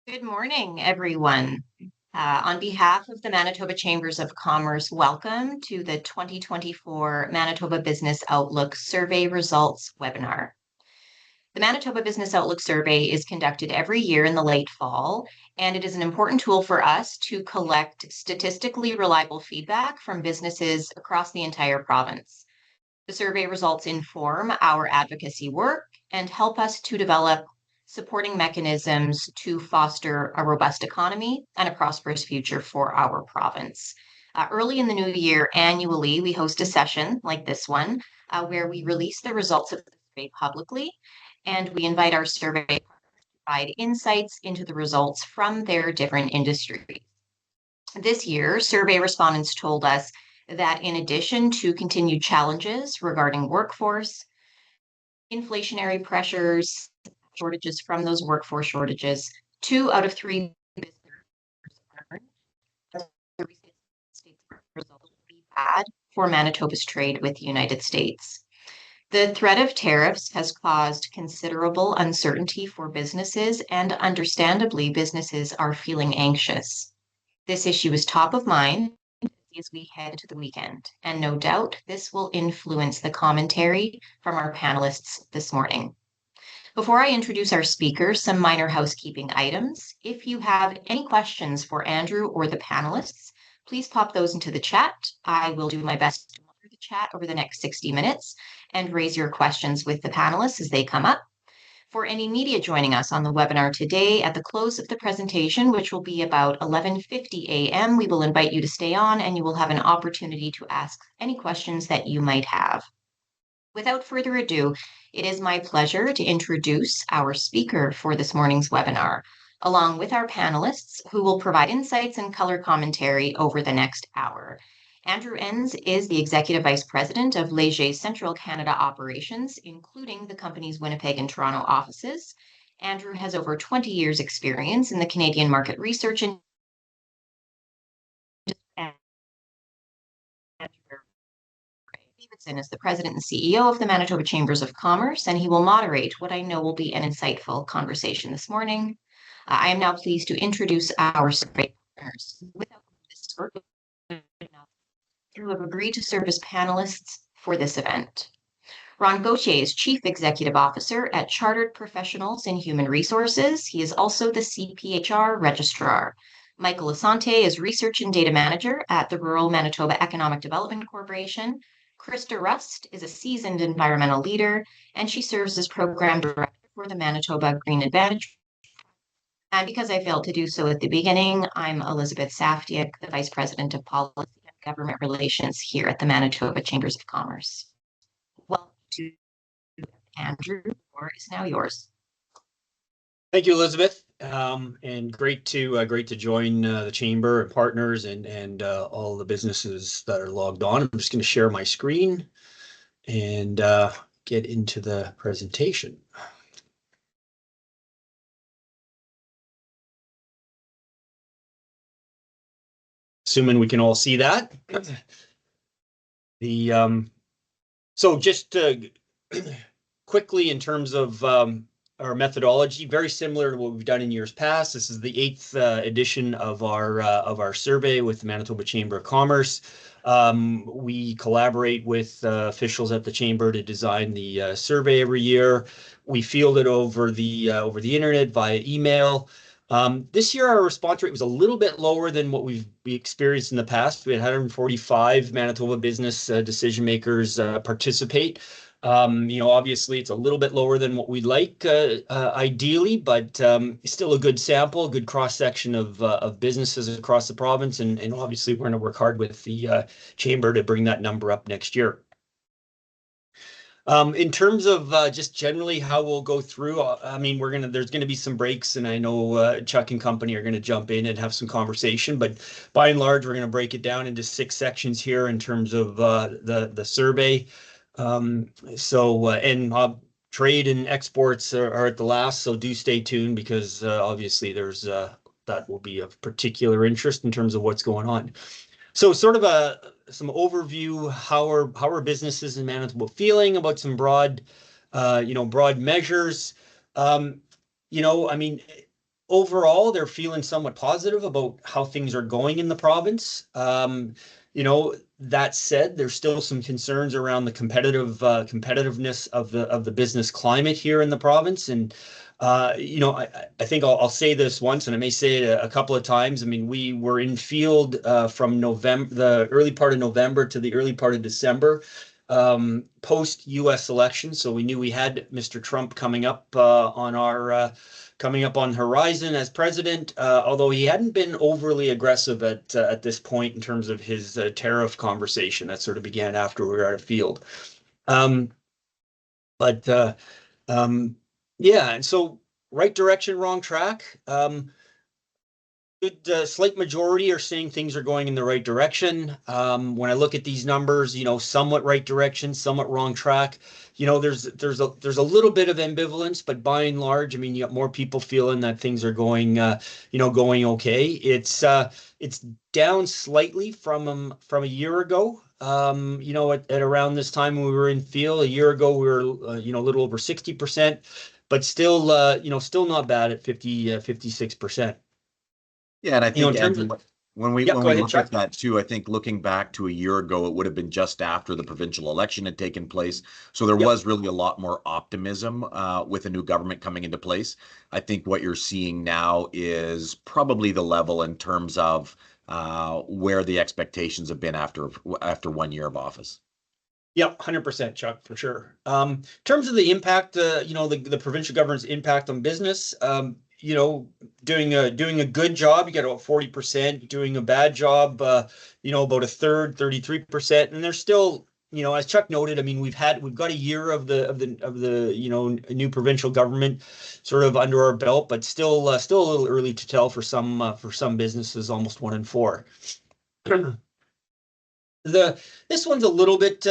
Good morning, everyone. On behalf of the Manitoba Chambers of Commerce, welcome to the 2024 Manitoba Business Outlook Survey Results webinar. The Manitoba Business Outlook Survey is conducted every year in the late fall, and it is an important tool for us to collect statistically reliable feedback from businesses across the entire province. The survey results inform our advocacy work and help us to develop supporting mechanisms to foster a robust economy and a prosperous future for our province. Early in the new year, annually, we host a session like this one where we release the results of the survey publicly, and we invite our survey to provide insights into the results from their different industries. This year, survey respondents told us that in addition to continued challenges regarding workforce, inflationary pressures, shortages from those workforce shortages, 2 out of 3 businesses earned as the recent states results will be bad for Manitoba's trade with the United States. The threat of tariffs has caused considerable uncertainty for businesses, and understandably, businesses are feeling anxious. This issue is top of mind as we head to the weekend, and no doubt this will influence the commentary from our panelists this morning. Before I introduce our speakers, some minor housekeeping items. If you have any questions for Andrew or the panelists, please pop those into the chat. I will do my best to monitor the chat over the next 60 minutes and raise your questions with the panelists as they come up. For any media joining us on the webinar today, at the close of the presentation, which will be about 11:50 a.m., we will invite you to stay on and you will have an opportunity to ask any questions that you might have. Without further ado, it is my pleasure to introduce our speaker for this morning's webinar, along with our panelists who will provide insights and color commentary over the next hour. Andrew Enns is the Executive Vice President of Léger's Central Canada operations, including the company's Winnipeg and Toronto offices. Andrew has over 20 years' experience in the Canadian market research and Davidson is the President and CEO of the Manitoba Chambers of Commerce, and he will moderate what I know will be an insightful conversation this morning. I am now pleased to introduce our survey partners. Without this who have agreed to serve as panelists for this event. Ron Gauthier is Chief Executive Officer at Chartered Professionals in Human Resources. He is also the CPHR Registrar. Michael Asante is Research and Data Manager at the Rural Manitoba Economic Development Corporation. Krista Rust is a seasoned environmental leader, and she serves as Program Director for the Manitoba Green Advantage. And because I failed to do so at the beginning, I'm Elizabeth Saftiak, the Vice President of Policy and Government Relations here at the Manitoba Chambers of Commerce. Welcome to Andrew. The floor is now yours. Thank you, Elizabeth, and great to join the chamber and partners and all the businesses that are logged on. I'm just going to share my screen and get into the presentation. Assuming we can all see that. So just quickly in terms of our methodology, very similar to what we've done in years past. This is the 8th edition of our survey with the Manitoba Chamber of Commerce. We collaborate with officials at the chamber to design the survey every year. We field it over the internet via email. This year, our response rate was a little bit lower than what we experienced in the past. We had 145 Manitoba business decision makers participate. Obviously, it's a little bit lower than what we'd like ideally, but still a good sample, good cross-section of businesses across the province. And obviously, we're going to work hard with the chamber to bring that number up next year. In terms of just generally how we'll go through, I mean, there's going to be some breaks, and I know Chuck and company are going to jump in and have some conversation, but by and large, we're going to break it down into 6 sections here in terms of the survey. Trade and exports are at the last, so do stay tuned because obviously there's that will be of particular interest in terms of what's going on. So sort of some overview, how are businesses in Manitoba feeling about some broad measures. I mean, overall, they're feeling somewhat positive about how things are going in the province. That said, there's still some concerns around the competitiveness of the business climate here in the province. And I think I'll say this once, and I may say it a couple of times. I mean, we were in field from November, the early part of November to the early part of December, post U.S. election. So we knew we had Mr. Trump coming up on horizon as president, although he hadn't been overly aggressive at this point in terms of his tariff conversation. That sort of began after we were out of field. Um, but yeah, and so right direction, wrong track. Good, slight majority are saying things are going in the right direction. When I look at these numbers, somewhat right direction, somewhat wrong track. There's a little bit of ambivalence, but by and large, I mean, you got more people feeling that things are going okay. It's down slightly from a year ago. At around this time when we were in field a year ago, we were a little over 60%, but still not bad at 56%. Yeah, and I think In terms Andrew, of, when we yeah, when go we ahead, look at Chuck. that too, I think looking back to a year ago, it would have been just after the provincial election had taken place. So there Yep. was really a lot more optimism with a new government coming into place. I think what you're seeing now is probably the level in terms of where the expectations have been after 1 year of office. Yep, 100%, Chuck, for sure. In terms of the impact, the provincial government's impact on business, doing a good job, you get about 40%. Doing a bad job, about a third, 33%. And there's still, as Chuck noted, I mean, we've got a year of the new provincial government sort of under our belt, but still a little early to tell for some businesses, almost 1 in 4. This one's a little bit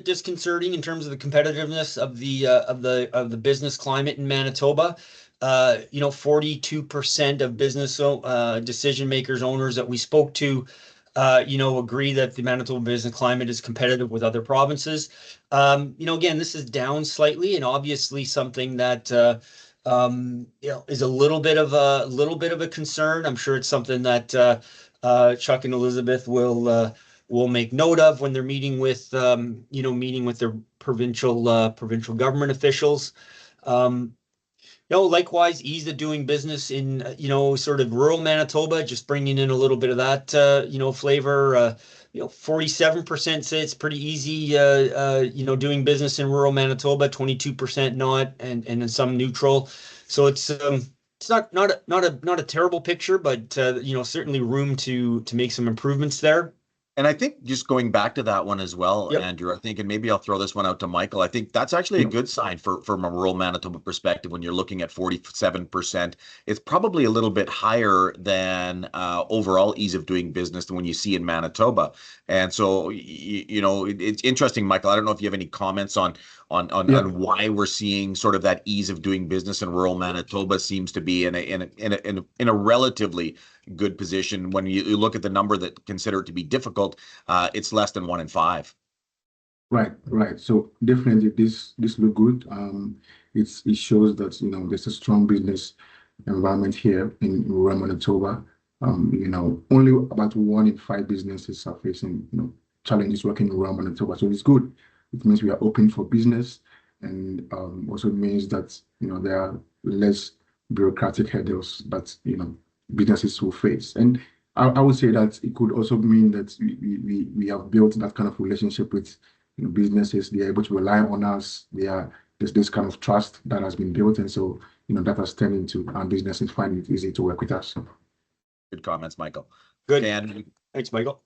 disconcerting in terms of the competitiveness of the business climate in Manitoba. 42% of business decision makers, owners that we spoke to, agree that the Manitoba business climate is competitive with other provinces. Again, this is down slightly, and obviously something that is a little bit of a concern. I'm sure it's something that Chuck and Elizabeth will make note of when they're meeting with their provincial government officials. Likewise, ease of doing business in sort of rural Manitoba, just bringing in a little bit of that flavor. 47% say it's pretty easy doing business in rural Manitoba, 22% not, and then some neutral. So it's not a terrible picture, but certainly room to make some improvements there. And I think just going back to that one as well, Yep. Andrew, I think, and maybe I'll throw this one out to Michael. I think that's actually a good sign from a rural Manitoba perspective when you're looking at 47%. It's probably a little bit higher than overall ease of doing business than when you see in Manitoba. And so, it's interesting, Michael. I don't know if you have any comments on Yeah, why we're seeing sort of that ease of doing business in rural Manitoba seems to be in a relatively good position. When you look at the number that consider it to be difficult, it's less than 1 in 5. right. So definitely this look good. It shows that there's a strong business environment here in rural Manitoba. Only about 1 in 5 businesses are facing challenges working in rural Manitoba. So it's good. It means we are open for business, and also means that there are less bureaucratic hurdles that businesses will face. And I would say that it could also mean that we have built that kind of relationship with businesses. They are able to rely on us. There's this kind of trust that has been built, and so that has turned into our businesses finding it easy to work with us. Good comments, Michael. Good. And Thanks, Michael.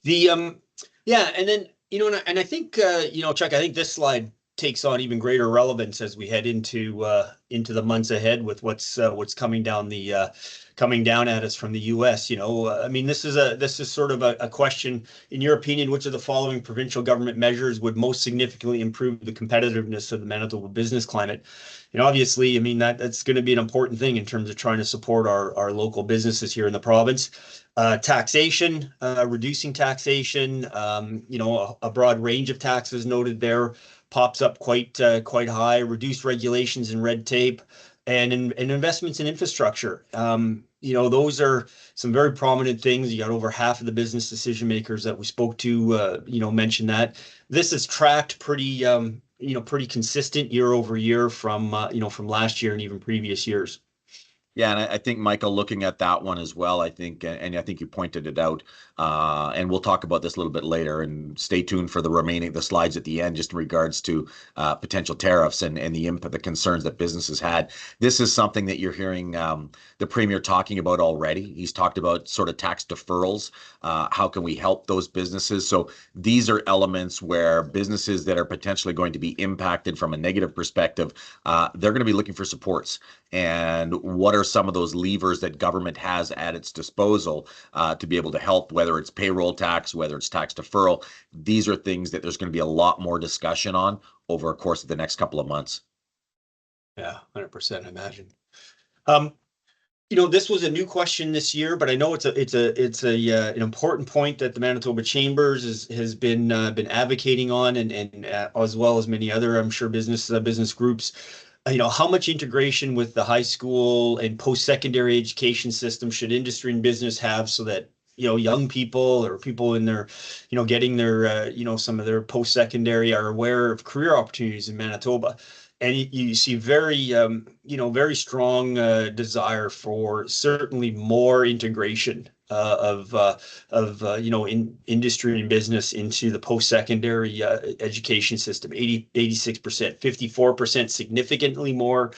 Yeah, and then and I think Chuck, I think this slide takes on even greater relevance as we head into the months ahead with what's coming down at us from the U.S. I mean, this is sort of a question. In your opinion, which of the following provincial government measures would most significantly improve the competitiveness of the Manitoba business climate? Obviously, I mean that's going to be an important thing in terms of trying to support our local businesses here in the province. Taxation, reducing taxation, a broad range of taxes noted there pops up quite high. Reduced regulations and red tape, and investments in infrastructure. Those are some very prominent things. You got over half of the business decision makers that we spoke to, mentioned that. This is tracked pretty, pretty consistent year over year from last year and even previous years. Yeah, and I think Michael, looking at that one as well, I think, and I think you pointed it out, and we'll talk about this a little bit later. And stay tuned for the slides at the end, just in regards to potential tariffs and the concerns that businesses had. This is something that you're hearing the Premier talking about already. He's talked about sort of tax deferrals. How can we help those businesses? So these are elements where businesses that are potentially going to be impacted from a negative perspective, they're going to be looking for supports. And what are some of those levers that government has at its disposal to be able to help, whether it's payroll tax, whether it's tax deferral? These are things that there's going to be a lot more discussion on over the course of the next couple of months. Yeah, 100%, I imagine. This was a new question this year, but I know it's an important point that the Manitoba Chambers has been advocating on, and as well as many other, I'm sure, business groups. How much integration with the high school and post-secondary education system should industry and business have so that young people or people in their getting their some of their post-secondary are aware of career opportunities in Manitoba? And you see very strong desire for certainly more integration of industry and business into the post-secondary education system. 86%, 54% significantly more,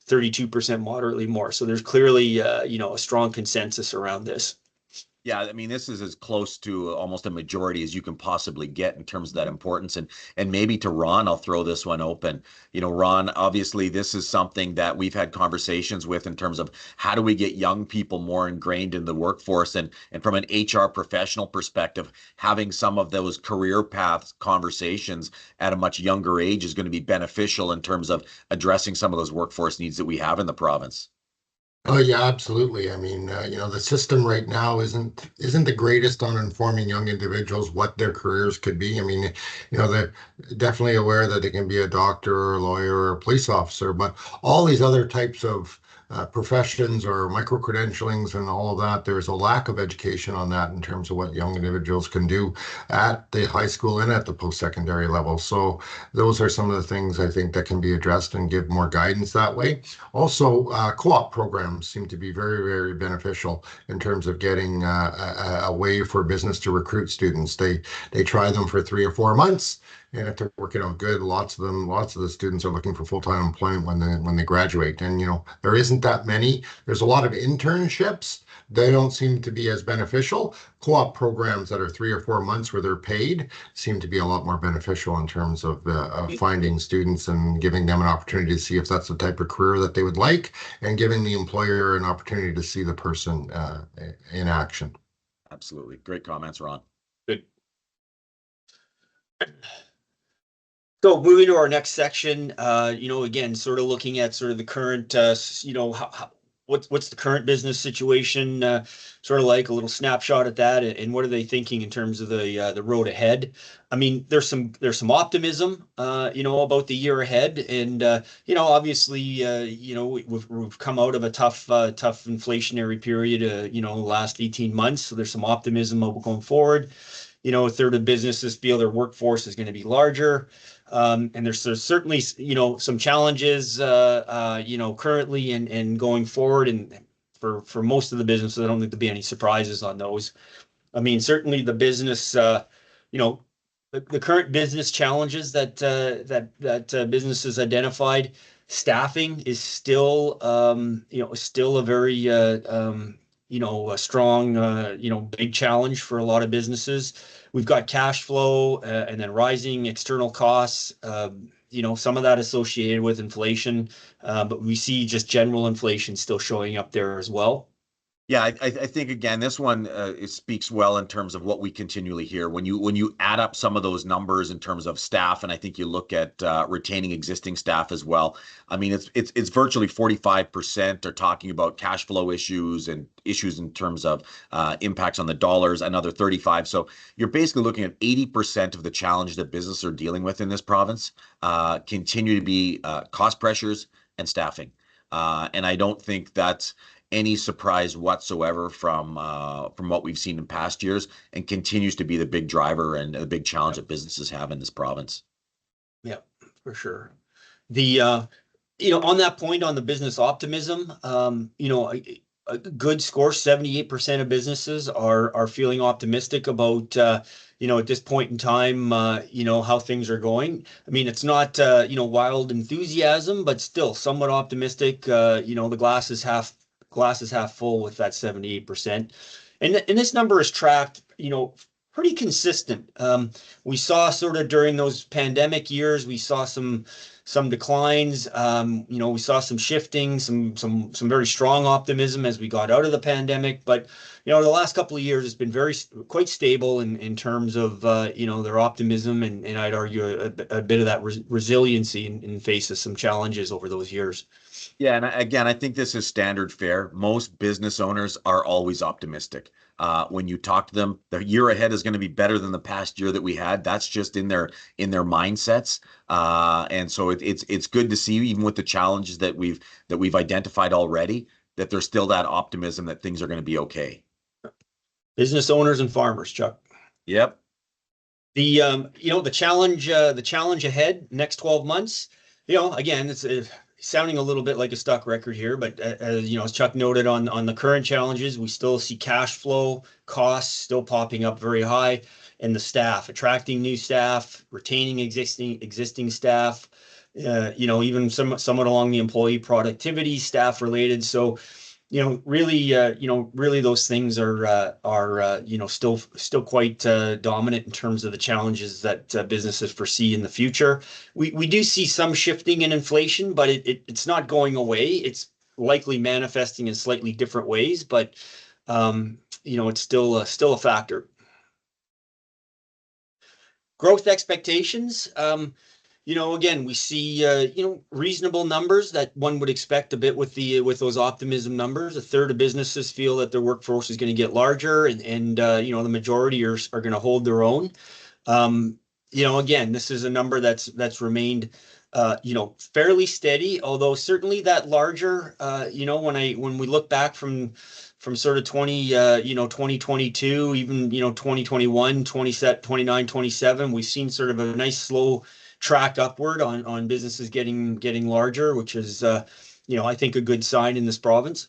32% moderately more. So there's clearly a strong consensus around this. Yeah, I mean, this is as close to almost a majority as you can possibly get in terms of that importance. And maybe to Ron, I'll throw this one open. Ron, obviously, this is something that we've had conversations with in terms of how do we get young people more ingrained in the workforce, and from an HR professional perspective, having some of those career paths conversations at a much younger age is going to be beneficial in terms of addressing some of those workforce needs that we have in the province. Oh yeah, absolutely. I mean, the system right now isn't the greatest on informing young individuals what their careers could be. I mean, they're definitely aware that they can be a doctor or a lawyer or a police officer, but all these other types of professions or micro-credentialings and all of that, there's a lack of education on that in terms of what young individuals can do at the high school and at the post-secondary level. So those are some of the things I think that can be addressed and give more guidance that way. Also, co-op programs seem to be very, very beneficial in terms of getting a way for business to recruit students. They try them for 3 or 4 months, and if they're working out good, lots of the students are looking for full-time employment when they graduate. And there isn't that many. There's a lot of internships. They don't seem to be as beneficial. Co-op programs that are 3 or 4 months where they're paid seem to be a lot more beneficial in terms of finding students and giving them an opportunity to see if that's the type of career that they would like, and giving the employer an opportunity to see the person in action. Absolutely. Great comments, Ron. Good. So moving to our next section, again, sort of looking at sort of the current, what's the current business situation, sort of like a little snapshot at that, and what are they thinking in terms of the road ahead? I mean, there's some optimism, about the year ahead, and obviously, we've come out of a tough inflationary period, the last 18 months. So there's some optimism going forward. A third of businesses feel their workforce is going to be larger. And there's certainly, some challenges, currently and going forward. And for most of the businesses, I don't think there'll be any surprises on those. I mean, certainly the business, the current business challenges that businesses identified. Staffing is still, still a very, a strong, big challenge for a lot of businesses. We've got cash flow and then rising external costs, some of that associated with inflation, but we see just general inflation still showing up there as well. Yeah, I think again, this one it speaks well in terms of what we continually hear when you add up some of those numbers in terms of staff, and I think you look at retaining existing staff as well. I mean, it's virtually 45% are talking about cash flow issues and issues in terms of impacts on the dollars. Another 35. So you're basically looking at 80% of the challenges that businesses are dealing with in this province continue to be cost pressures and staffing. And I don't think that's any surprise whatsoever from what we've seen in past years, and continues to be the big driver and the big challenge that businesses have in this province. Yeah, for sure. The on that point on the business optimism, a good score, 78% of businesses are feeling optimistic about at this point in time, how things are going. I mean, it's not wild enthusiasm, but still somewhat optimistic. The glass is half full with that 78%. And this number is tracked, pretty consistent. We saw sort of during those pandemic years, we saw some declines. We saw some shifting, some very strong optimism as we got out of the pandemic. But the last couple of years, it's been quite stable in terms of their optimism, and I'd argue a bit of that resiliency in face of some challenges over those years. Yeah, and again, I think this is standard fare. Most business owners are always optimistic. When you talk to them, the year ahead is going to be better than the past year that we had. That's just in their mindsets. And so it's good to see, even with the challenges that we've identified already, that there's still that optimism that things are going to be okay. Business owners and farmers, Chuck. Yep. The challenge ahead next 12 months. Again, it's sounding a little bit like a stuck record here, but as Chuck noted on the current challenges, we still see cash flow costs still popping up very high, and the staff, attracting new staff, retaining existing staff, even somewhat along the employee productivity, staff related. So, really those things are still quite dominant in terms of the challenges that businesses foresee in the future. We do see some shifting in inflation, but it's not going away. It's likely manifesting in slightly different ways, but it's still a factor. Growth expectations. Again, we see reasonable numbers that one would expect a bit with those optimism numbers. A third of businesses feel that their workforce is going to get larger, and the majority are going to hold their own. Again, this is a number that's remained fairly steady, although certainly that larger, when we look back from sort of 2022, even 2021, 29, 27, we've seen sort of a nice slow track upward on businesses getting larger, which is I think a good sign in this province.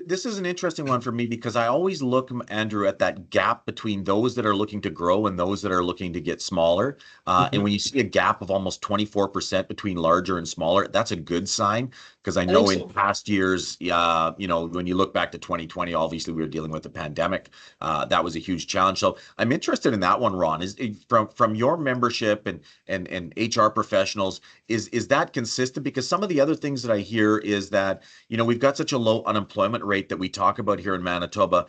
This is an interesting one for me because I always look, Andrew, at that gap between those that are looking to grow and those that are looking to get smaller. And when you see a gap of almost 24% between larger and smaller, that's a good sign. Because I know in past years, when you look back to 2020, obviously we were dealing with the pandemic. That was a huge challenge. So I'm interested in that one, Ron. Is from your membership and HR professionals, is that consistent? Because some of the other things that I hear is that we've got such a low unemployment rate that we talk about here in Manitoba,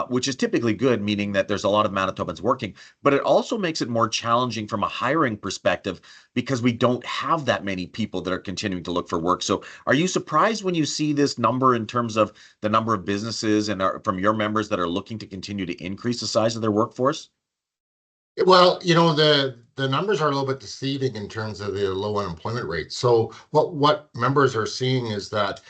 which is typically good, meaning that there's a lot of Manitobans working. But it also makes it more challenging from a hiring perspective because we don't have that many people that are continuing to look for work. So are you surprised when you see this number in terms of the number of businesses and from your members that are looking to continue to increase the size of their workforce? Well, the numbers are a little bit deceiving in terms of the low unemployment rate. So what members are seeing is that,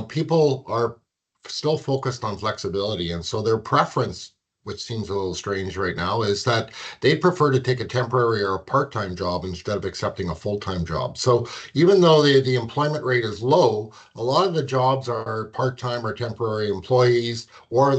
people are still focused on flexibility. And so their preference, which seems a little strange right now, is that they prefer to take a temporary or a part-time job instead of accepting a full-time job. So even though the employment rate is low, a lot of the jobs are part-time or temporary employees, or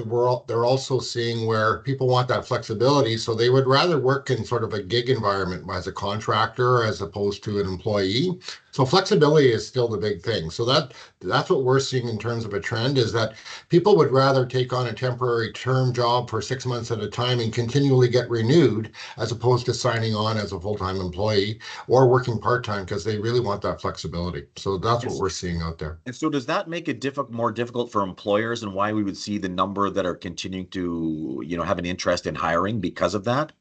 they're also seeing where people want that flexibility. So they would rather work in sort of a gig environment as a contractor as opposed to an employee. So flexibility is still the big thing. So that's what we're seeing in terms of a trend, is that people would rather take on a temporary term job for 6 months at a time and continually get renewed, as opposed to signing on as a full-time employee or working part-time, because they really want that flexibility. So that's what we're seeing out there. And so does that make it more difficult for employers, and why we would see the number that are continuing to, have an interest in hiring because of that?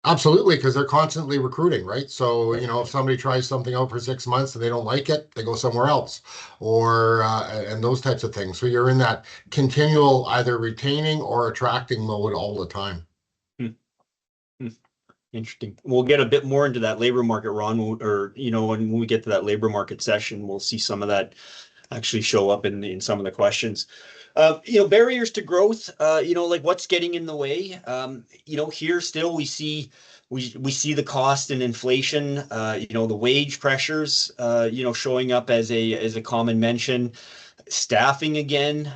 Absolutely, because they're constantly recruiting, right? So, if somebody tries something out for 6 months and they don't like it, they go somewhere else, or and those types of things. So you're in that continual either retaining or attracting mode all the time. Interesting. We'll get a bit more into that labor market, Ron, or when we get to that labor market session, we'll see some of that actually show up in some of the questions. Barriers to growth, like what's getting in the way. Here still we see the cost and inflation, the wage pressures, showing up as a common mention. Staffing again,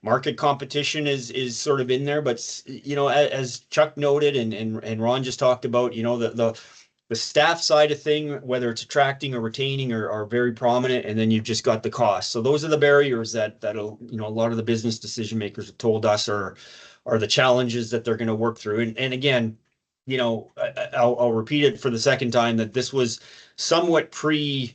market competition is sort of in there, but as Chuck noted and Ron just talked about, the staff side of thing, whether it's attracting or retaining, are very prominent, and then you've just got the cost. So those are the barriers that a lot of the business decision makers have told us are the challenges that they're going to work through. And again, I'll repeat it for the second time that this was somewhat pre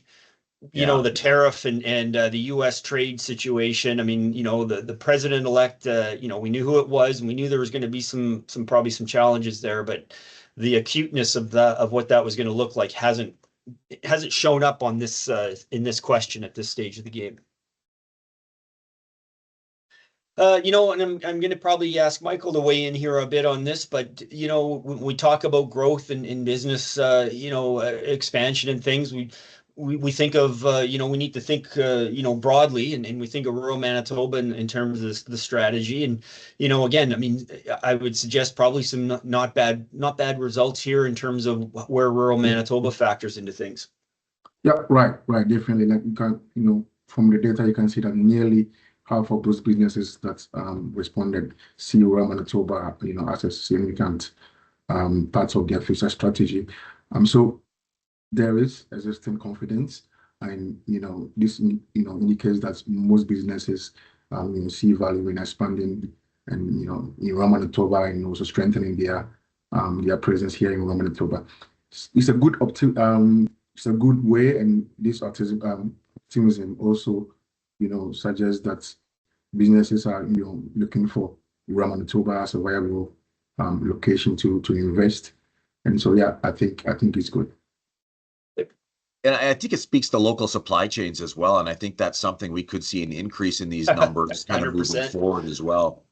the tariff and the U.S. trade situation. I mean, the president-elect, we knew who it was, and we knew there was going to be probably some challenges there, but the acuteness of what that was going to look like hasn't shown up on this in this question at this stage of the game. And I'm going to probably ask Michael to weigh in here a bit on this, but when we talk about growth in business, expansion and things, we think of we need to think broadly, and we think of rural Manitoba in terms of the strategy. And again, I mean, I would suggest probably some not bad results here in terms of where rural Manitoba factors into things. Yeah, right, definitely. Like you can, from the data, you can see that nearly half of those businesses that responded see rural Manitoba, as a significant part of their future strategy. So there is existing confidence, and this indicates that most businesses see value in expanding and in rural Manitoba, and also strengthening their presence here in rural Manitoba. It's a good it's a good way, and this optimism also suggests that businesses are looking for rural Manitoba as a viable location to invest. And so yeah, I think it's good. And I think it speaks to local supply chains as well. And I think that's something we could see an increase in these numbers kind of moving forward as well.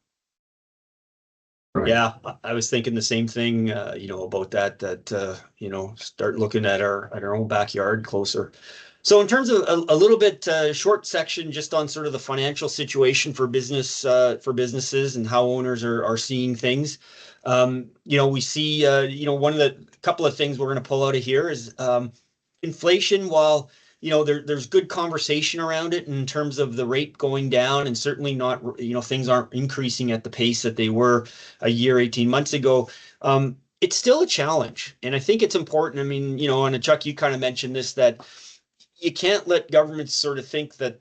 Right. Yeah, I was thinking the same thing, about that, start looking at our own backyard closer. So in terms of a little bit short section just on sort of the financial situation for businesses and how owners are seeing things. We see, one of the couple of things we're going to pull out of here is inflation. While there's good conversation around it in terms of the rate going down, and certainly not, things aren't increasing at the pace that they were a year, 18 months ago. It's still a challenge, and I think it's important. I mean, and Chuck, you kind of mentioned this, that you can't let governments sort of think that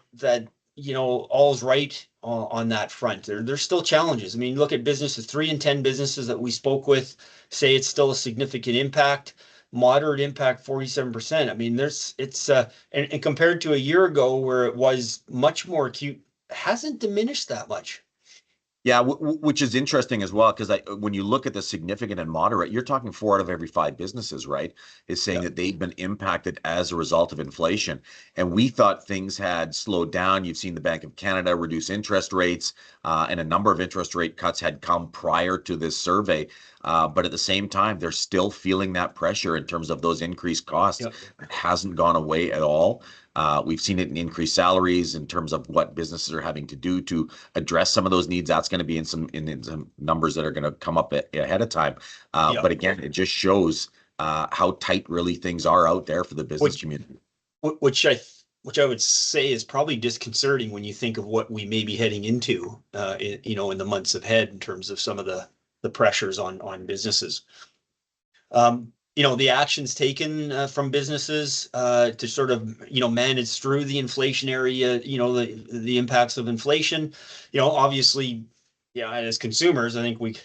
all's right on that front. There's still challenges. I mean, look at businesses. 3 in 10 businesses that we spoke with say it's still a significant impact. Moderate impact, 47%. I mean, and compared to a year ago where it was much more acute, hasn't diminished that much. Yeah, which is interesting as well, because when you look at the significant and moderate, you're talking 4 out of every 5 businesses, right, is saying that they've been impacted as a result of inflation. And we thought things had slowed down. You've seen the Bank of Canada reduce interest rates, and a number of interest rate cuts had come prior to this survey. But at the same time, they're still feeling that pressure in terms of those increased costs. Yep. It hasn't gone away at all. We've seen it in increased salaries in terms of what businesses are having to do to address some of those needs. That's going to be in some numbers that are going to come up ahead of time. But again, it just shows how tight really things are out there for the business community. Which I would say is probably disconcerting when you think of what we may be heading into, in the months ahead in terms of some of the pressures on businesses. The actions taken from businesses to sort of manage through the inflationary the impacts of inflation. Obviously, as consumers, I think we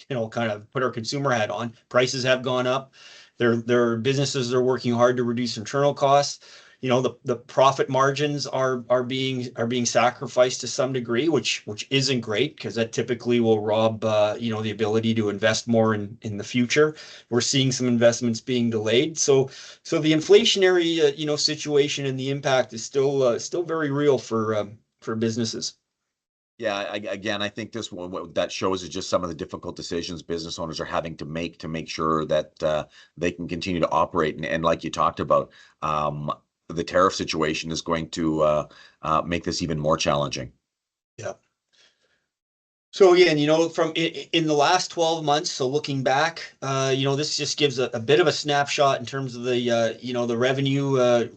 kind of put our consumer hat on. Prices have gone up. There are businesses that are working hard to reduce internal costs. The profit margins are being sacrificed to some degree, which isn't great, because that typically will rob the ability to invest more in the future. We're seeing some investments being delayed. So the inflationary situation and the impact is still very real for businesses. Yeah, again, I think what that shows is just some of the difficult decisions business owners are having to make sure that they can continue to operate. And like you talked about, the tariff situation is going to make this even more challenging. Yeah. So again, from in the last 12 months, so looking back, this just gives a bit of a snapshot in terms of the, the revenue,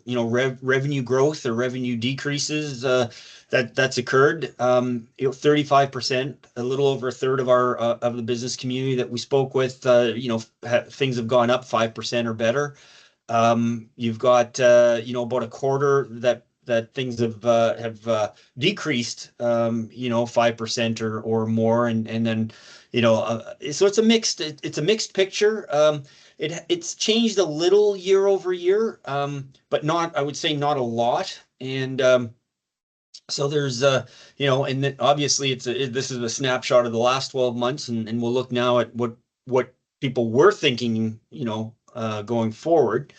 revenue growth or revenue decreases that's occurred. 35%, a little over a third of our of the business community that we spoke with, things have gone up 5% or better. You've got about a quarter that things have decreased 5% or more, and then so it's a mixed picture. It's changed a little year over year, but not, I would say, not a lot. And so there's and then obviously this is a snapshot of the last 12 months, and we'll look now at what people were thinking going forward.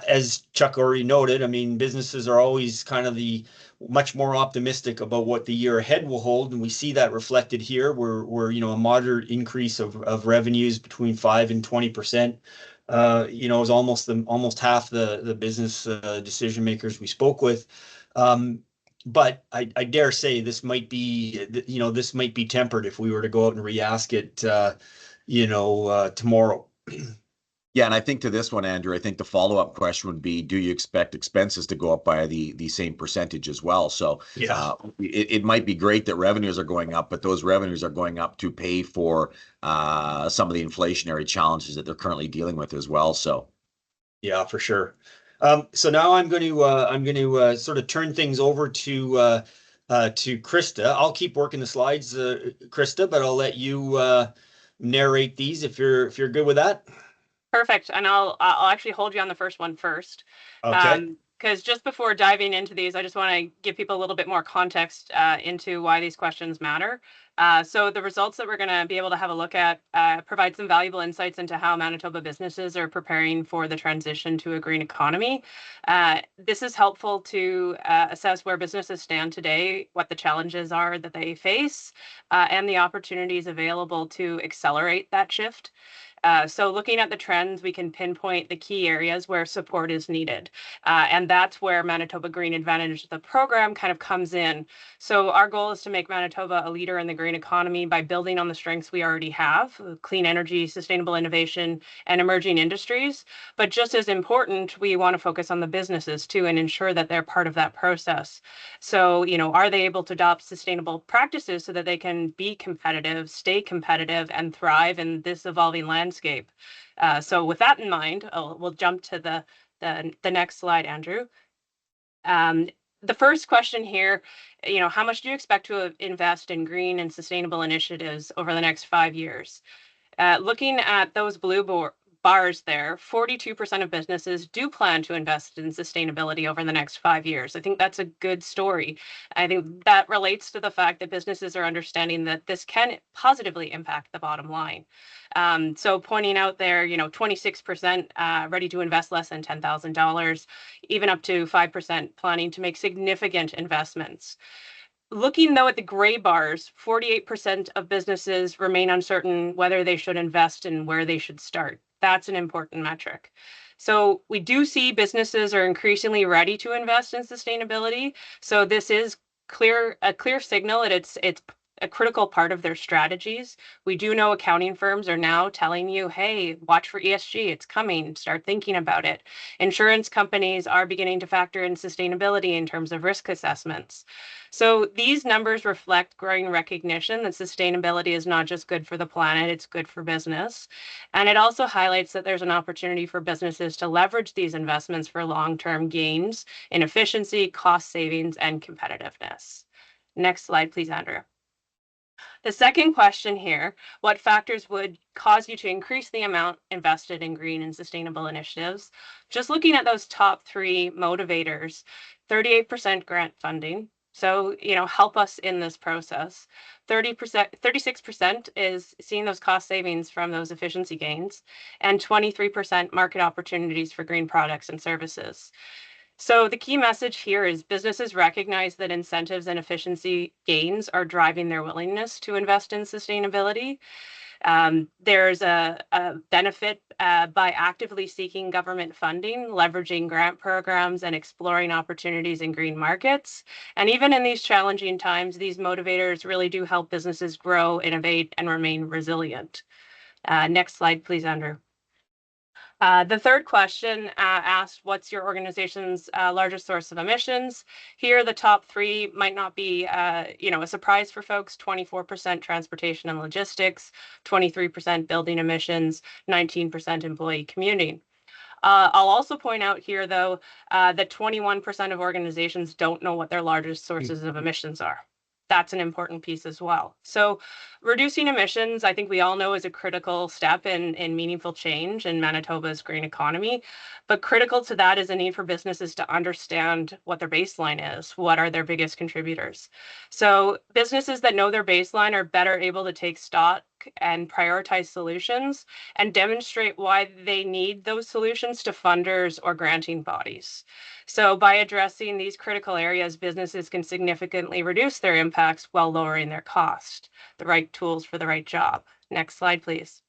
As Chuck already noted, I mean, businesses are always kind of the much more optimistic about what the year ahead will hold, and we see that reflected here. We're a moderate increase of revenues between 5 and 20%. Is almost half the business decision makers we spoke with. But I dare say this might be tempered if we were to go out and re-ask it, tomorrow. Yeah, and I think to this one, Andrew, I think the follow-up question would be, do you expect expenses to go up by the same percentage as well? So Yeah. It might be great that revenues are going up, but those revenues are going up to pay for some of the inflationary challenges that they're currently dealing with as well. So yeah, for sure. So now I'm going to sort of turn things over to Krista. I'll keep working the slides, Krista, but I'll let you narrate these if you're good with that. Perfect. And I'll actually hold you on the first one first. Okay. Because just before diving into these, I just want to give people a little bit more context into why these questions matter. So the results that we're going to be able to have a look at provide some valuable insights into how Manitoba businesses are preparing for the transition to a green economy. This is helpful to assess where businesses stand today, what the challenges are that they face, and the opportunities available to accelerate that shift. So looking at the trends, we can pinpoint the key areas where support is needed. And that's where Manitoba Green Advantage, the program, kind of comes in. So our goal is to make Manitoba a leader in the green economy by building on the strengths we already have: clean energy, sustainable innovation, and emerging industries. But just as important, we want to focus on the businesses too and ensure that they're part of that process. So, are they able to adopt sustainable practices so that they can be competitive, stay competitive, and thrive in this evolving landscape? So with that in mind, we'll jump to the next slide, Andrew. The first question here, how much do you expect to invest in green and sustainable initiatives over the next 5 years? Looking at those blue bars there, 42% of businesses do plan to invest in sustainability over the next 5 years. I think that's a good story. I think that relates to the fact that businesses are understanding that this can positively impact the bottom line. So pointing out there, 26% ready to invest less than $10,000, even up to 5% planning to make significant investments. Looking, though, at the gray bars, 48% of businesses remain uncertain whether they should invest and where they should start. That's an important metric. So we do see businesses are increasingly ready to invest in sustainability. So this is a clear signal that it's a critical part of their strategies. We do know accounting firms are now telling you, hey, watch for ESG, it's coming, start thinking about it. Insurance companies are beginning to factor in sustainability in terms of risk assessments. So these numbers reflect growing recognition that sustainability is not just good for the planet, it's good for business. And it also highlights that there's an opportunity for businesses to leverage these investments for long-term gains in efficiency, cost savings, and competitiveness. Next slide, please, Andrew. The second question here, what factors would cause you to increase the amount invested in green and sustainable initiatives? Just looking at those top 3 motivators, 38% grant funding. So, help us in this process. 36% is seeing those cost savings from those efficiency gains, and 23% market opportunities for green products and services. So the key message here is businesses recognize that incentives and efficiency gains are driving their willingness to invest in sustainability. There's a benefit by actively seeking government funding, leveraging grant programs, and exploring opportunities in green markets. And even in these challenging times, these motivators really do help businesses grow, innovate, and remain resilient. Next slide, please, Andrew. The third question asked, what's your organization's largest source of emissions? Here, the top three might not be, a surprise for folks. 24% transportation and logistics, 23% building emissions, 19% employee commuting. I'll also point out here, though, that 21% of organizations don't know what their largest sources of emissions are. That's an important piece as well. So reducing emissions, I think we all know, is a critical step in meaningful change in Manitoba's green economy. But critical to that is a need for businesses to understand what their baseline is. What are their biggest contributors? So businesses that know their baseline are better able to take stock and prioritize solutions and demonstrate why they need those solutions to funders or granting bodies. So by addressing these critical areas, businesses can significantly reduce their impacts while lowering their cost. The right tools for the right job. Next slide, please.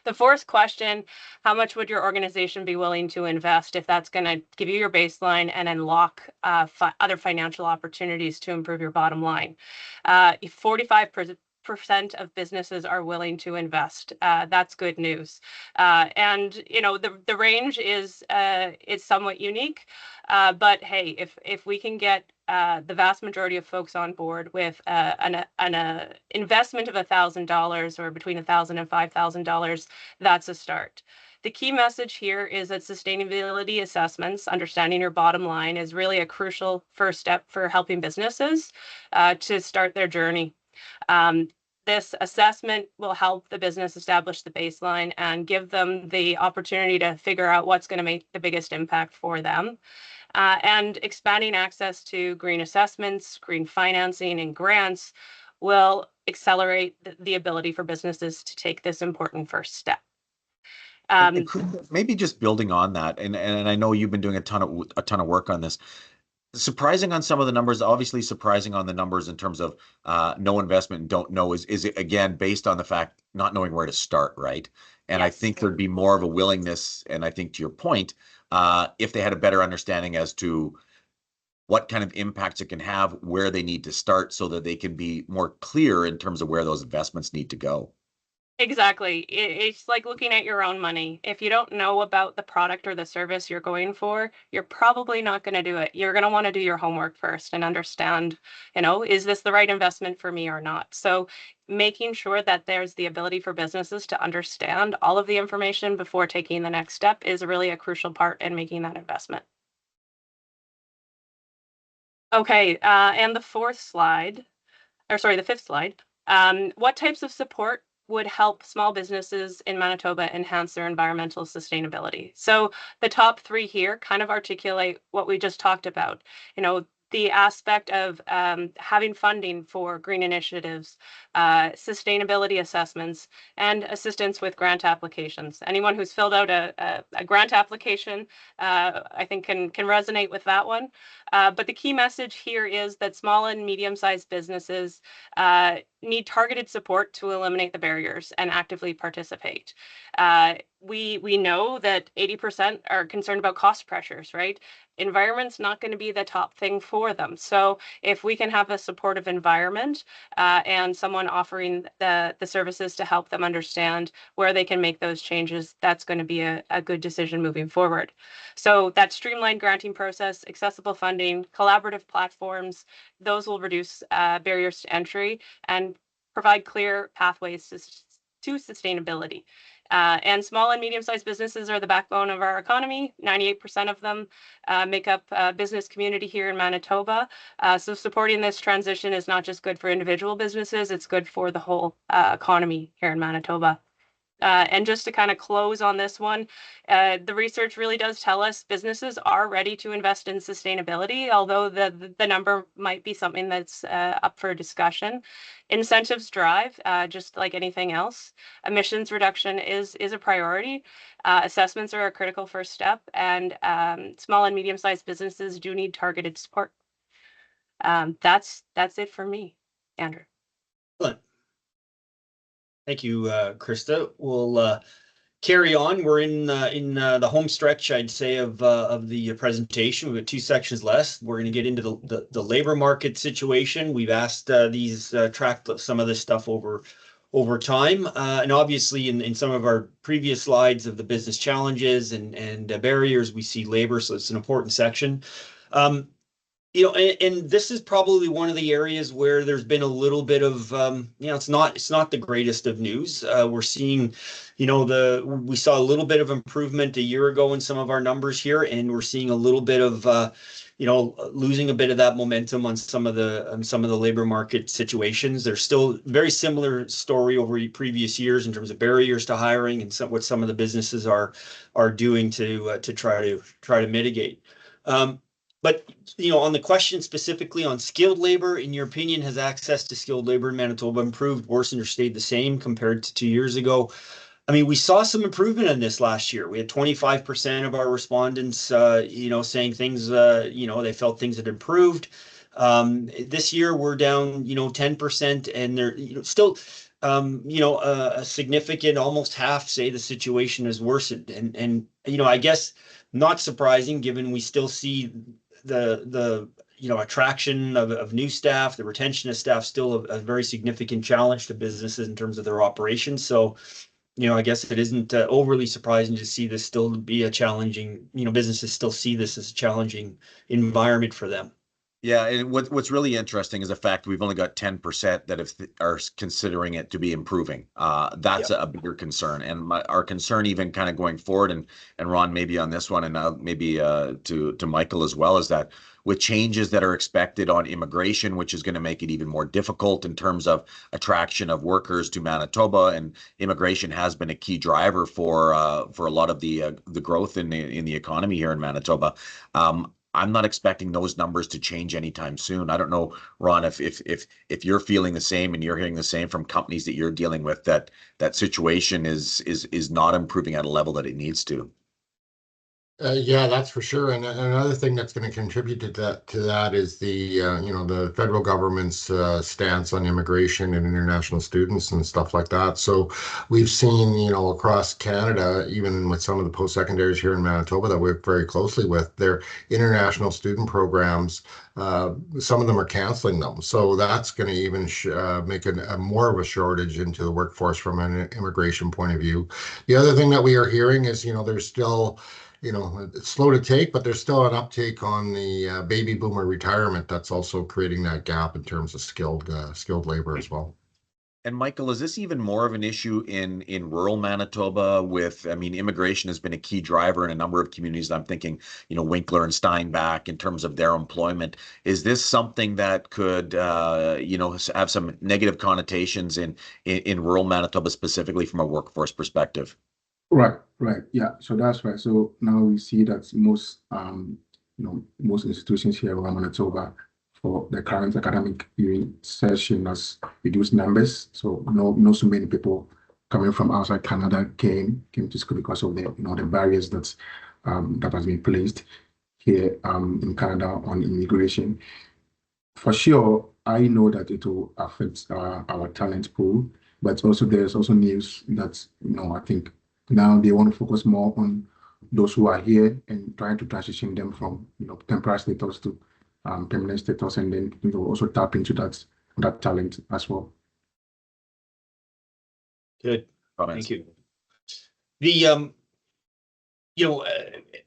The fourth question, how much would your organization be willing to invest if that's going to give you your baseline and unlock other financial opportunities to improve your bottom line? 45% of businesses are willing to invest. That's good news. And the range is somewhat unique, but hey, if we can get the vast majority of folks on board with an investment of $1,000 or between $1,000 and $5,000, that's a start. The key message here is that sustainability assessments, understanding your bottom line, is really a crucial first step for helping businesses to start their journey. This assessment will help the business establish the baseline and give them the opportunity to figure out what's going to make the biggest impact for them. And expanding access to green assessments, green financing, and grants will accelerate the ability for businesses to take this important first step. Maybe just building on that, and I know you've been doing a ton of work on this. Surprising on some of the numbers, obviously surprising on the numbers in terms of no investment and don't know is it, again, based on the fact not knowing where to start, right? And yes. I think there'd be more of a willingness, and I think to your point, if they had a better understanding as to what kind of impacts it can have, where they need to start so that they can be more clear in terms of where those investments need to go. Exactly. It's like looking at your own money. If you don't know about the product or the service you're going for, you're probably not going to do it. You're going to want to do your homework first and understand, is this the right investment for me or not? So making sure that there's the ability for businesses to understand all of the information before taking the next step is really a crucial part in making that investment. Okay, and the fifth slide, what types of support would help small businesses in Manitoba enhance their environmental sustainability? So the top three here kind of articulate what we just talked about. The aspect of having funding for green initiatives, sustainability assessments, and assistance with grant applications. Anyone who's filled out a grant application, I think can resonate with that one. But the key message here is that small and medium-sized businesses need targeted support to eliminate the barriers and actively participate. We know that 80% are concerned about cost pressures, right? Environment's not going to be the top thing for them. So if we can have a supportive environment and someone offering the services to help them understand where they can make those changes, that's going to be a good decision moving forward. So that streamlined granting process, accessible funding, collaborative platforms, those will reduce barriers to entry and provide clear pathways to sustainability. And small and medium-sized businesses are the backbone of our economy. 98% of them make up a business community here in Manitoba. So supporting this transition is not just good for individual businesses, it's good for the whole economy here in Manitoba. And just to kind of close on this one, the research really does tell us businesses are ready to invest in sustainability, although the number might be something that's up for discussion. Incentives drive, just like anything else. Emissions reduction is a priority. Assessments are a critical first step, and small and medium-sized businesses do need targeted support. That's it for me, Andrew. Excellent. Thank you, Krista. We'll carry on. We're in the home stretch, I'd say, of the presentation. We've got 2 sections left. We're going to get into the labor market situation. We've asked these track some of this stuff over time, and obviously in some of our previous slides of the business challenges and barriers, we see labor. So it's an important section. And this is probably one of the areas where there's been a little bit of, it's not the greatest of news. We're seeing, we saw a little bit of improvement a year ago in some of our numbers here, and we're seeing a little bit of, losing a bit of that momentum on some of the labor market situations. There's still very similar story over previous years in terms of barriers to hiring and what some of the businesses are doing to try to mitigate. But on the question specifically on skilled labor, in your opinion, has access to skilled labor in Manitoba improved, worsened, or stayed the same compared to 2 years ago? I mean, we saw some improvement in this last year. We had 25% of our respondents, saying things, they felt things had improved. This year we're down, 10%, and they're still, a significant, almost half say the situation has worsened. And I guess not surprising given we still see the attraction of new staff, the retention of staff, still a very significant challenge to businesses in terms of their operations. So, I guess it isn't overly surprising to see this still be a challenging, businesses still see this as a challenging environment for them. Yeah, and what's really interesting is the fact we've only got 10% that are considering it to be improving. That's a bigger concern, and our concern even kind of going forward, and Ron maybe on this one, and maybe to Michael as well, is that with changes that are expected on immigration, which is going to make it even more difficult in terms of attraction of workers to Manitoba, and immigration has been a key driver for a lot of the growth in the economy here in Manitoba. I'm not expecting those numbers to change anytime soon. I don't know, Ron, if you're feeling the same and you're hearing the same from companies that you're dealing with, that situation is not improving at a level that it needs to. Yeah, that's for sure. And another thing that's going to contribute to that is the federal government's stance on immigration and international students and stuff like that. So we've seen, across Canada, even with some of the post-secondaries here in Manitoba that we work very closely with, their international student programs, some of them are canceling them. So that's going to even make a more of a shortage into the workforce from an immigration point of view. The other thing that we are hearing is, there's still it's slow to take, but there's still an uptake on the baby boomer retirement that's also creating that gap in terms of skilled labor as well. And Michael, is this even more of an issue in rural Manitoba immigration has been a key driver in a number of communities. I'm thinking, Winkler and Steinbach in terms of their employment. Is this something that could, have some negative connotations in rural Manitoba, specifically from a workforce perspective? Right. Yeah. So that's right. So now we see that most institutions here around Manitoba for the current academic year session has reduced numbers. So not so many people coming from outside Canada came to school because of the the barriers that has been placed here in Canada on immigration. For sure, I know that it will affect our talent pool, but also there's also news that I think now they want to focus more on those who are here and trying to transition them from temporary status to permanent status, and then also tap into that talent as well. Good. Thank you. The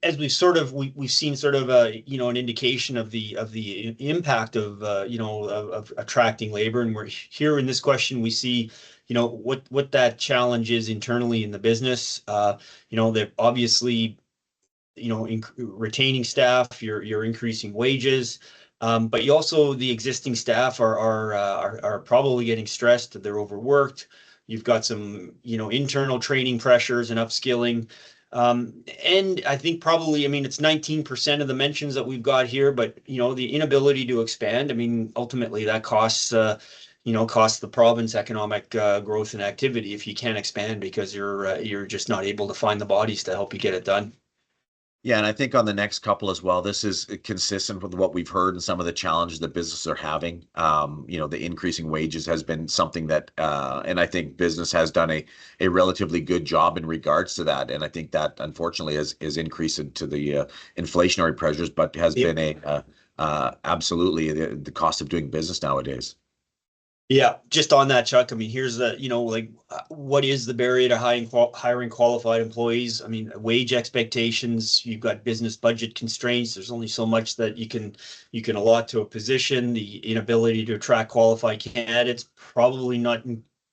as we've seen sort of an indication of the impact of of attracting labor, and we're here in this question we see what that challenge is internally in the business. They're obviously retaining staff, you're increasing wages, but you also, the existing staff are probably getting stressed, they're overworked. You've got some internal training pressures and upskilling. And I think probably, it's 19% of the mentions that we've got here, but the inability to expand, ultimately that costs the province economic growth and activity if you can't expand because you're just not able to find the bodies to help you get it done. Yeah, and I think on the next couple as well, this is consistent with what we've heard and some of the challenges that businesses are having. The increasing wages has been something that, and I think business has done a relatively good job in regards to that. And I think that unfortunately is increased into the inflationary pressures, but has Yep. been absolutely the cost of doing business nowadays. Yeah, just on that, Chuck, I mean, here's the, what is the barrier to hiring qualified employees? I mean, wage expectations, you've got business budget constraints. There's only so much that you can allot to a position. The inability to attract qualified candidates, probably not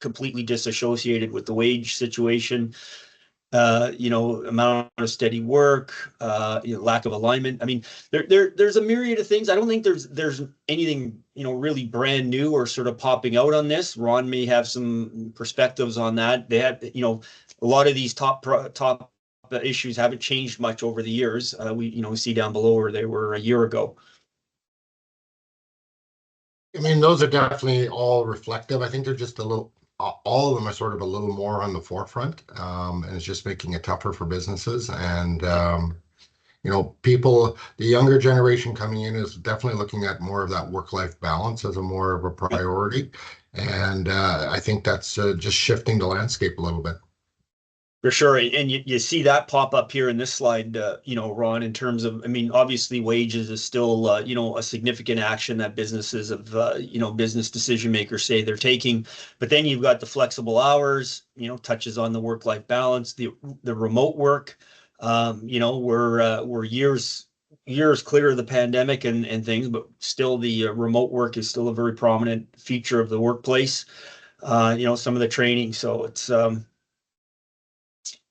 completely disassociated with the wage situation. Amount of steady work, lack of alignment. I mean, there's a myriad of things. I don't think there's anything, really brand new or sort of popping out on this. Ron may have some perspectives on that. They have, a lot of these top issues haven't changed much over the years. We see down below where they were a year ago. I mean, those are definitely all reflective. I think they're just all of them are sort of a little more on the forefront, and it's just making it tougher for businesses. And people, the younger generation coming in is definitely looking at more of that work-life balance as a more of a priority. And I think that's just shifting the landscape a little bit. For sure. And you see that pop up here in this slide, Ron, in terms of, I mean, obviously wages is still, a significant action that businesses of, business decision makers say they're taking. But then you've got the flexible hours, touches on the work-life balance, the remote work. We're years clear of the pandemic and things, but still the remote work is still a very prominent feature of the workplace. Some of the training. So it's,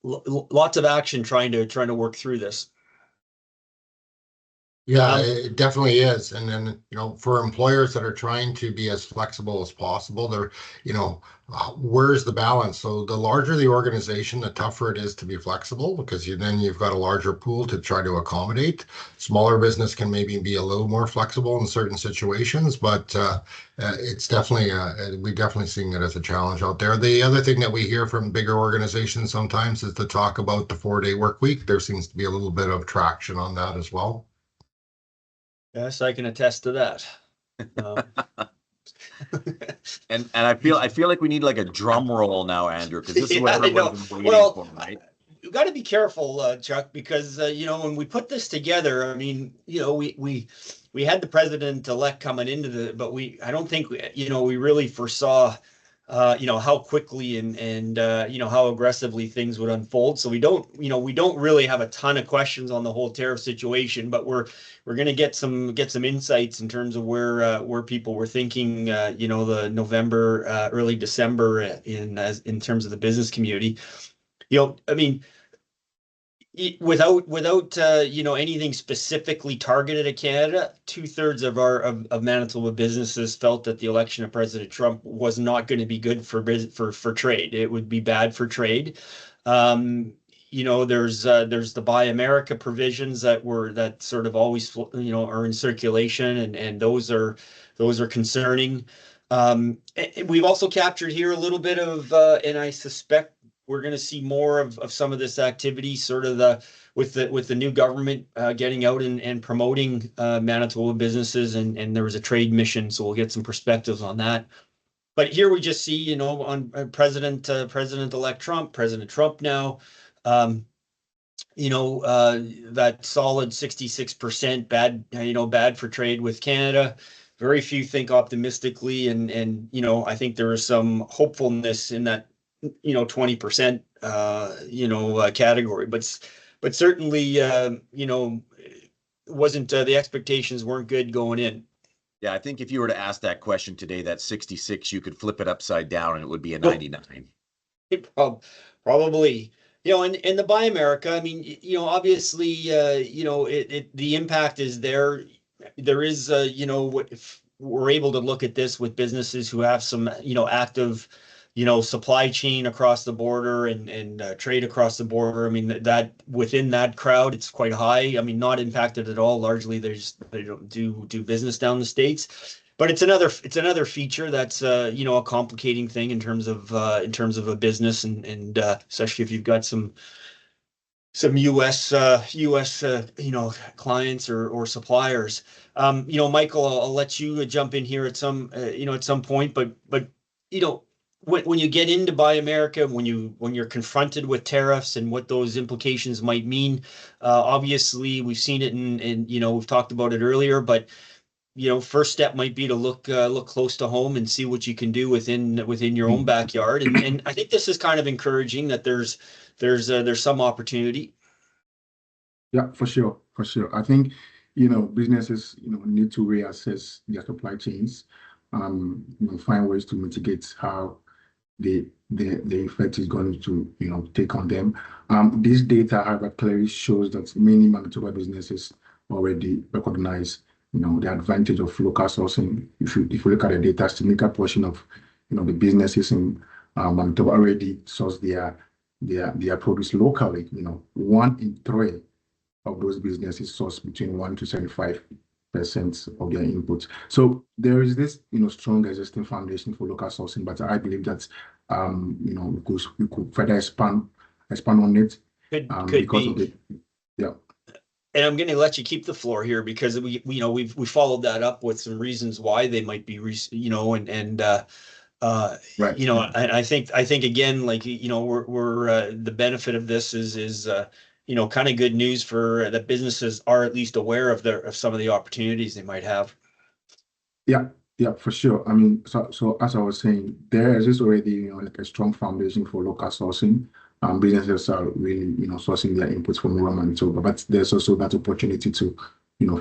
lots of action trying to work through this. Yeah, it definitely is. And then, for employers that are trying to be as flexible as possible, they're, where's the balance? So the larger the organization, the tougher it is to be flexible because then you've got a larger pool to try to accommodate. Smaller business can maybe be a little more flexible in certain situations, but it's definitely, we're definitely seeing it as a challenge out there. The other thing that we hear from bigger organizations sometimes is to talk about the 4-day work week. There seems to be a little bit of traction on that as well. Yes, I can attest to that. And I feel like we need like a drum roll now, Andrew, because this is what Yeah, everyone's been waiting for, right? We've got to be careful, Chuck, because when we put this together, I mean, we had the president-elect coming into but I don't think we really foresaw how quickly and how aggressively things would unfold. So we don't really have a ton of questions on the whole tariff situation, but we're going to get some insights in terms of where people were thinking, the November, early December in terms of the business community. I mean, without anything specifically targeted at Canada, 2/3 of Manitoba businesses felt that the election of President Trump was not going to be good for trade. It would be bad for trade. There's the Buy America provisions that sort of always are in circulation, and those are concerning. We've also captured here a little bit of, and I suspect we're going to see more of some of this activity, sort of with the new government getting out and promoting Manitoba businesses, and there was a trade mission, so we'll get some perspectives on that. But here we just see, on President-elect Trump, President Trump now, that solid 66% bad for trade with Canada. Very few think optimistically, and I think there is some hopefulness in that 20% category, but certainly wasn't the expectations weren't good going in. Yeah, I think if you were to ask that question today, that 66, you could flip it upside down and it would be a 99. Probably. And the Buy America, I mean, obviously, the impact is there. There is, if we're able to look at this with businesses who have some, active, supply chain across the border and trade across the border. I mean, that within that crowd, it's quite high. I mean, not impacted at all. Largely, they don't do business down the States. But it's another feature that's a complicating thing in terms of a business and especially if you've got some some US clients or suppliers. Michael, I'll let you jump in here at some at some point, but when you get into Buy America, when you're confronted with tariffs and what those implications might mean, obviously we've seen it in we've talked about it earlier, but first step might be to look close to home and see what you can do within your own backyard. And I think this is kind of encouraging that there's some opportunity. Yeah, for sure, for sure. I think, businesses, need to reassess their supply chains, find ways to mitigate how the effect is going to, take on them. This data, however, clearly shows that many Manitoba businesses already recognize, the advantage of local sourcing. If you look at the data, a significant portion of, the businesses in Manitoba already source their produce locally. 1 in 3 of those businesses source between 1 to 75% of their inputs. So there is this, strong existing foundation for local sourcing, but I believe that, we could further expand on it. Could Because be. of the, yeah. And I'm going to let you keep the floor here because we followed that up with some reasons why they might be, Right. and I think again, like, we're the benefit of this is kind of good news for that businesses are at least aware of some of the opportunities they might have. Yeah, for sure. I mean, so as I was saying, there is already, like a strong foundation for local sourcing. Businesses are really, sourcing their inputs from raw Manitoba, but there's also that opportunity to,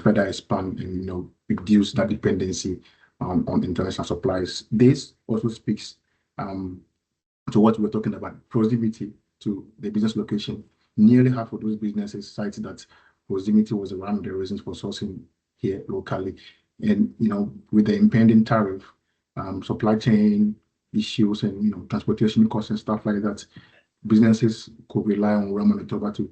further expand and, reduce that dependency on international supplies. This also speaks to what we're talking about, proximity to the business location. Nearly half of those businesses cite that proximity was one of the reasons for sourcing here locally. And, with the impending tariff, supply chain issues and, transportation costs and stuff like that, businesses could rely on raw Manitoba to,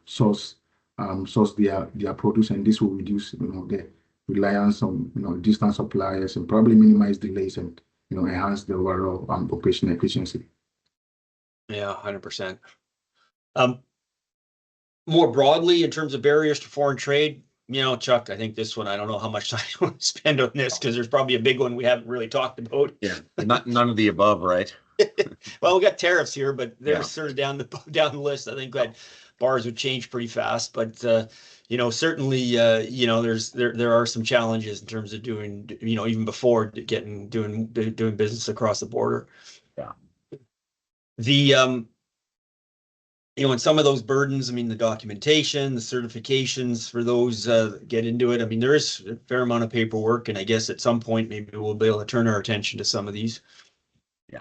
source their produce, and this will reduce, the reliance on, distant suppliers and probably minimize delays and, enhance the overall operational efficiency. Yeah, 100%. More broadly, in terms of barriers to foreign trade, Chuck, I think this one, I don't know how much time you want to spend on this because there's probably a big one we haven't really talked about. Yeah, none of the above, right? Well, we got tariffs here, but they're sort of down the list. I think that bars would change pretty fast, but certainly, there are some challenges in terms of doing, even before doing business across the border. Yeah. And some of those burdens, I mean, the documentation, the certifications for those get into it. I mean, there is a fair amount of paperwork, and I guess at some point maybe we'll be able to turn our attention to some of these. Yeah.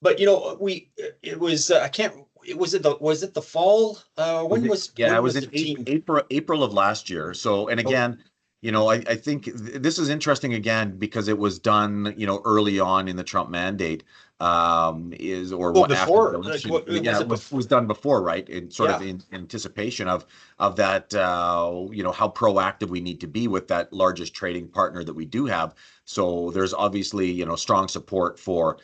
But it was I can't. Was it the fall? When was it was in April of last year. So, and again, I think this is interesting again because it was done, early on in the Trump mandate. Before? It was done before, right? In sort of in anticipation of that, how proactive we need to be with that largest trading partner that we do have. So there's obviously, strong support for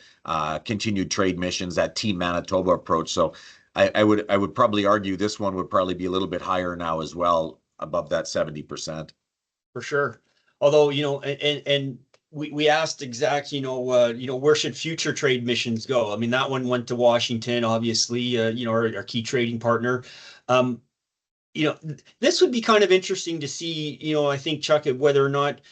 continued trade missions, that Team Manitoba approach. So I would probably argue this one would probably be a little bit higher now as well, above that 70%. For sure. Although, and we asked exactly, where should future trade missions go? I mean, that one went to Washington, obviously, our key trading partner. This would be kind of interesting to see, I think, Chuck, whether or not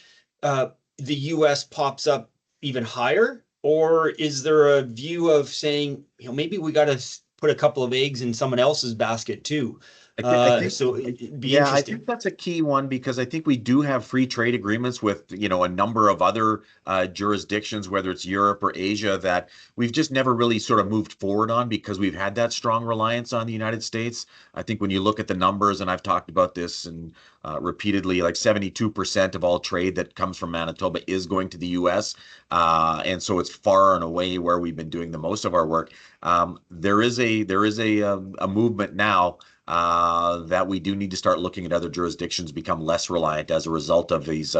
the US pops up even higher, or is there a view of saying, maybe we got to put a couple of eggs in someone else's basket too? I think, so it'd be yeah, interesting. I think that's a key one because I think we do have free trade agreements with, a number of other jurisdictions, whether it's Europe or Asia, that we've just never really sort of moved forward on because we've had that strong reliance on the United States. I think when you look at the numbers, and I've talked about this and repeatedly, like 72% of all trade that comes from Manitoba is going to the US. And so it's far and away where we've been doing the most of our work. There is a movement now that we do need to start looking at other jurisdictions become less reliant as a result of these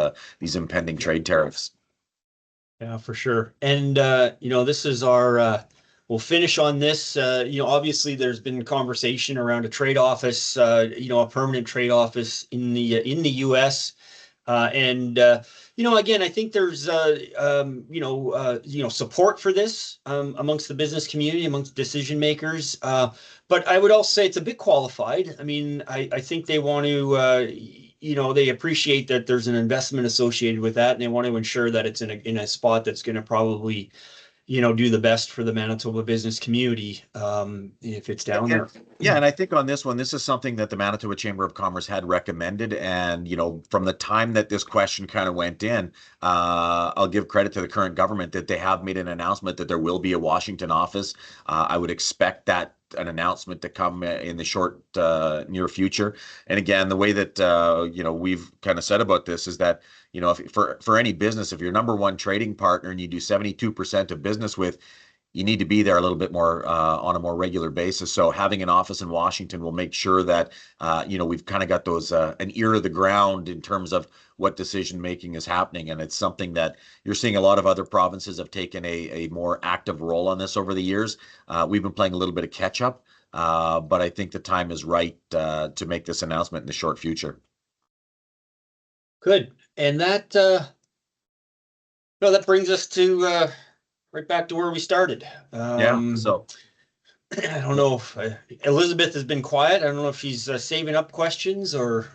impending trade tariffs. Yeah, for sure. And this is our we'll finish on this. Obviously there's been conversation around a trade office, a permanent trade office in the U.S. Again, I think there's support for this amongst the business community, amongst decision makers. But I would also say it's a bit qualified. I mean, I think they want to, they appreciate that there's an investment associated with that, and they want to ensure that it's in a spot that's going to probably do the best for the Manitoba business community if it's down there. Yeah, and I think on this one, this is something that the Manitoba Chamber of Commerce had recommended. And, from the time that this question kind of went in, I'll give credit to the current government that they have made an announcement that there will be a Washington office. I would expect that an announcement to come in the short near future. And again, the way that we've kind of said about this is that if for any business, if you're number one trading partner and you do 72% of business with, you need to be there a little bit more on a more regular basis. So having an office in Washington will make sure that we've kind of got those an ear to the ground in terms of what decision making is happening. And it's something that you're seeing a lot of other provinces have taken a more active role on this over the years. We've been playing a little bit of catch up, but I think the time is right to make this announcement in the short future. Good. And that brings us to right back to where we started. So I don't know if Elizabeth has been quiet. I don't know if she's saving up questions or.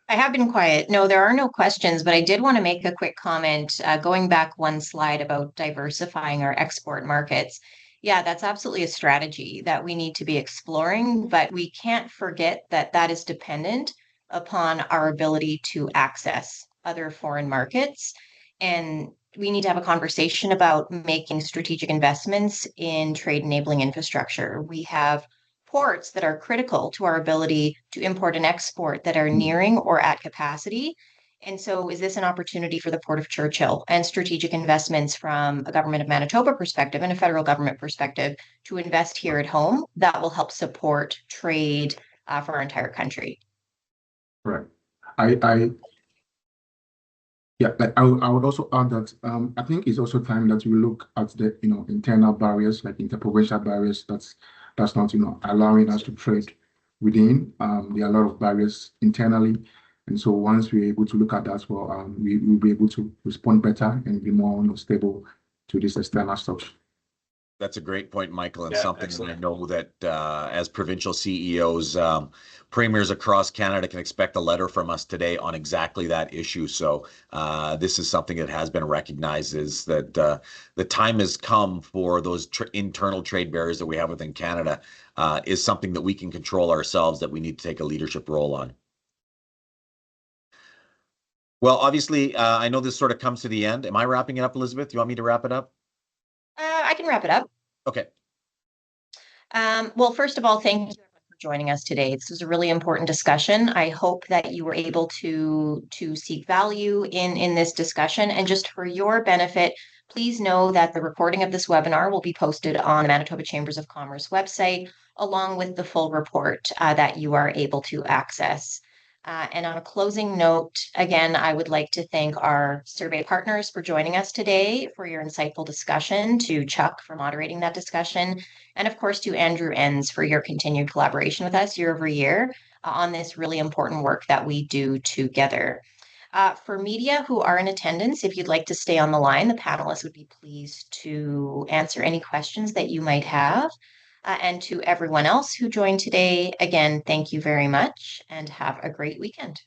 I have been quiet. No, there are no questions, but I did want to make a quick comment going back one slide about diversifying our export markets. Yeah, that's absolutely a strategy that we need to be exploring, but we can't forget that that is dependent upon our ability to access other foreign markets. And we need to have a conversation about making strategic investments in trade enabling infrastructure. We have ports that are critical to our ability to import and export that are nearing or at capacity. And so is this an opportunity for the Port of Churchill and strategic investments from a government of Manitoba perspective and a federal government perspective to invest here at home that will help support trade for our entire country? Right. I would also add that I think it's also time that we look at the internal barriers, like interprovincial barriers that's not allowing us to trade within. There are a lot of barriers internally, and so once we're able to look at that, well, we will be able to respond better and be more stable to this external stuff. That's a great point, Michael, and Yeah, something excellent. that I know that as provincial CEOs, premiers across Canada can expect a letter from us today on exactly that issue. So this is something that has been recognized, is that the time has come for those internal trade barriers that we have within Canada is something that we can control ourselves, that we need to take a leadership role on. Well, obviously, I know this sort of comes to the end. Am I wrapping it up, Elizabeth? Do you want me to wrap it up? I can wrap it up. Okay. Well, first of all, thank you for joining us today. This was a really important discussion. I hope that you were able to seek value in this discussion. And just for your benefit, please know that the recording of this webinar will be posted on the Manitoba Chambers of Commerce website, along with the full report that you are able to access. And on a closing note, again, I would like to thank our survey partners for joining us today, for your insightful discussion, to Chuck for moderating that discussion, and of course to Andrew Enns for your continued collaboration with us year over year on this really important work that we do together. For media who are in attendance, if you'd like to stay on the line, the panelists would be pleased to answer any questions that you might have. And to everyone else who joined today, again, thank you very much and have a great weekend.